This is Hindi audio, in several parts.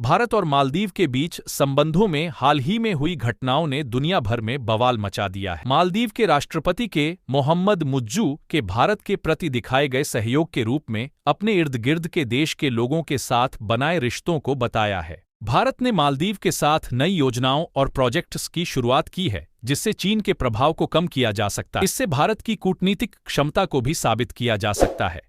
भारत और मालदीव के बीच संबंधों में हाल ही में हुई घटनाओं ने दुनिया भर में बवाल मचा दिया है। मालदीव के राष्ट्रपति के मोहम्मद मुज्जू के भारत के प्रति दिखाए गए सहयोग के रूप में अपने इर्द गिर्द के देश के लोगों के साथ बनाए रिश्तों को बताया है। भारत ने मालदीव के साथ नई योजनाओं और प्रोजेक्ट्स की शुरुआत की है, जिससे चीन के प्रभाव को कम किया जा सकता है। इससे भारत की कूटनीतिक क्षमता को भी साबित किया जा सकता है।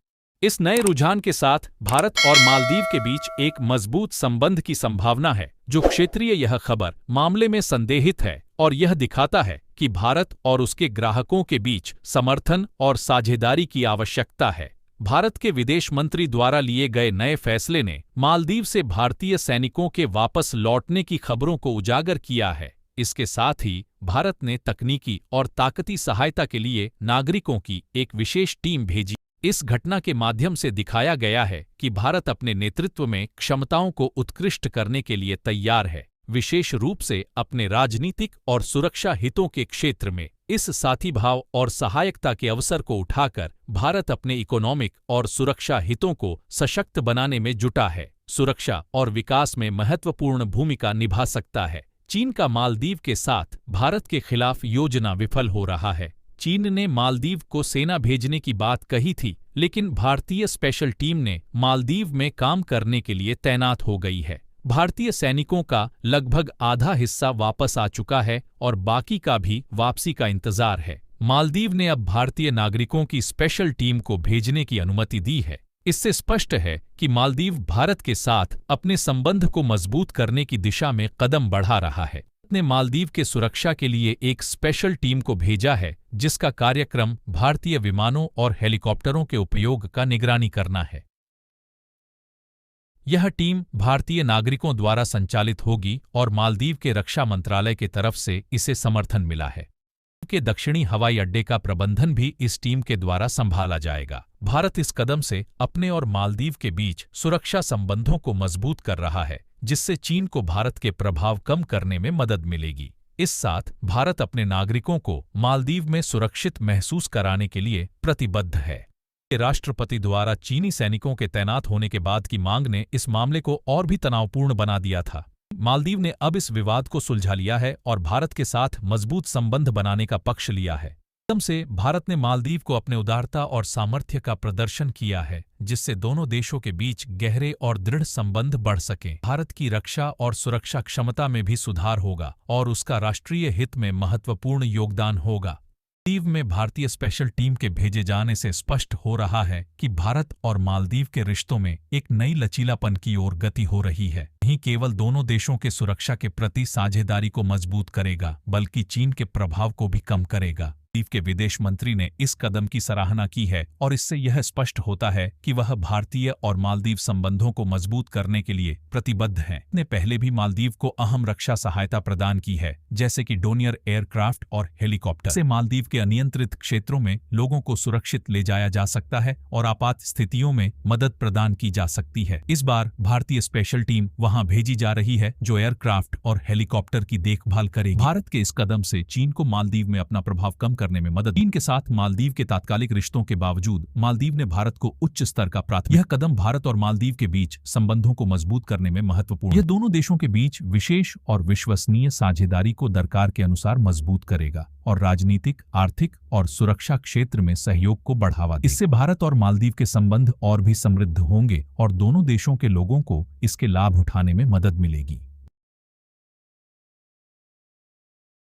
इस नए रुझान के साथ भारत और मालदीव के बीच एक मजबूत संबंध की संभावना है, जो क्षेत्रीय यह खबर मामले में संदेहित है और यह दिखाता है कि भारत और उसके ग्राहकों के बीच समर्थन और साझेदारी की आवश्यकता है। भारत के विदेश मंत्री द्वारा लिए गए नए फैसले ने मालदीव से भारतीय सैनिकों के वापस लौटने की खबरों को उजागर किया है। इसके साथ ही भारत ने तकनीकी और ताकती सहायता के लिए नागरिकों की एक विशेष टीम भेजी। इस घटना के माध्यम से दिखाया गया है कि भारत अपने नेतृत्व में क्षमताओं को उत्कृष्ट करने के लिए तैयार है, विशेष रूप से अपने राजनीतिक और सुरक्षा हितों के क्षेत्र में। इस साथी भाव और सहायकता के अवसर को उठाकर भारत अपने इकोनॉमिक और सुरक्षा हितों को सशक्त बनाने में जुटा है, सुरक्षा और विकास में महत्वपूर्ण भूमिका निभा सकता है। चीन का मालदीव के साथ भारत के खिलाफ योजना विफल हो रहा है। चीन ने मालदीव को सेना भेजने की बात कही थी, लेकिन भारतीय स्पेशल टीम ने मालदीव में काम करने के लिए तैनात हो गई है। भारतीय सैनिकों का लगभग आधा हिस्सा वापस आ चुका है और बाकी का भी वापसी का इंतजार है। मालदीव ने अब भारतीय नागरिकों की स्पेशल टीम को भेजने की अनुमति दी है। इससे स्पष्ट है कि मालदीव भारत के साथ अपने संबंध को मजबूत करने की दिशा में कदम बढ़ा रहा है। ने मालदीव के सुरक्षा के लिए एक स्पेशल टीम को भेजा है, जिसका कार्यक्रम भारतीय विमानों और हेलीकॉप्टरों के उपयोग का निगरानी करना है। यह टीम भारतीय नागरिकों द्वारा संचालित होगी और मालदीव के रक्षा मंत्रालय के तरफ से इसे समर्थन मिला है। के दक्षिणी हवाई अड्डे का प्रबंधन भी इस टीम के द्वारा संभाला जाएगा। भारत इस कदम से अपने और मालदीव के बीच सुरक्षा संबंधों को मजबूत कर रहा है, जिससे चीन को भारत के प्रभाव कम करने में मदद मिलेगी। इस साथ भारत अपने नागरिकों को मालदीव में सुरक्षित महसूस कराने के लिए प्रतिबद्ध है। राष्ट्रपति द्वारा चीनी सैनिकों के तैनात होने के बाद की मांग ने इस मामले को और भी तनावपूर्ण बना दिया था। मालदीव ने अब इस विवाद को सुलझा लिया है और भारत के साथ मजबूत संबंध बनाने का पक्ष लिया है। एकदम से भारत ने मालदीव को अपने उदारता और सामर्थ्य का प्रदर्शन किया है, जिससे दोनों देशों के बीच गहरे और दृढ़ संबंध बढ़ सकें। भारत की रक्षा और सुरक्षा क्षमता में भी सुधार होगा और उसका राष्ट्रीय हित में महत्वपूर्ण योगदान होगा। मालदीव में भारतीय स्पेशल टीम के भेजे जाने से स्पष्ट हो रहा है कि भारत और मालदीव के रिश्तों में एक नई लचीलापन की ओर गति हो रही है। नहीं केवल दोनों देशों के सुरक्षा के प्रति साझेदारी को मजबूत करेगा, बल्कि चीन के प्रभाव को भी कम करेगा। मालदीव के विदेश मंत्री ने इस कदम की सराहना की है और इससे यह स्पष्ट होता है कि वह भारतीय और मालदीव संबंधों को मजबूत करने के लिए प्रतिबद्ध हैं। ने पहले भी मालदीव को अहम रक्षा सहायता प्रदान की है, जैसे कि डोनियर एयरक्राफ्ट और हेलीकॉप्टर से मालदीव के अनियंत्रित क्षेत्रों में लोगों को सुरक्षित ले जाया जा सकता है और आपात स्थितियों में मदद प्रदान की जा सकती है। इस बार भारतीय स्पेशल टीम वहां भेजी जा रही है, जो एयरक्राफ्ट और हेलीकॉप्टर की देखभाल करेगी। भारत के इस कदम से चीन को मालदीव में अपना प्रभाव कम करने में मदद। चीन के साथ मालदीव के तात्कालिक रिश्तों के बावजूद मालदीव ने भारत को उच्च स्तर का प्राथमिकता। यह कदम भारत और मालदीव के बीच संबंधों को मजबूत करने में महत्वपूर्ण। यह दोनों देशों के बीच विशेष और विश्वसनीय साझेदारी को दरकार के अनुसार मजबूत करेगा और राजनीतिक, आर्थिक और सुरक्षा क्षेत्र में सहयोग को बढ़ावा देगा। इससे भारत और मालदीव के संबंध और भी समृद्ध होंगे और दोनों देशों के लोगों को इसके लाभ उठाने में मदद मिलेगी।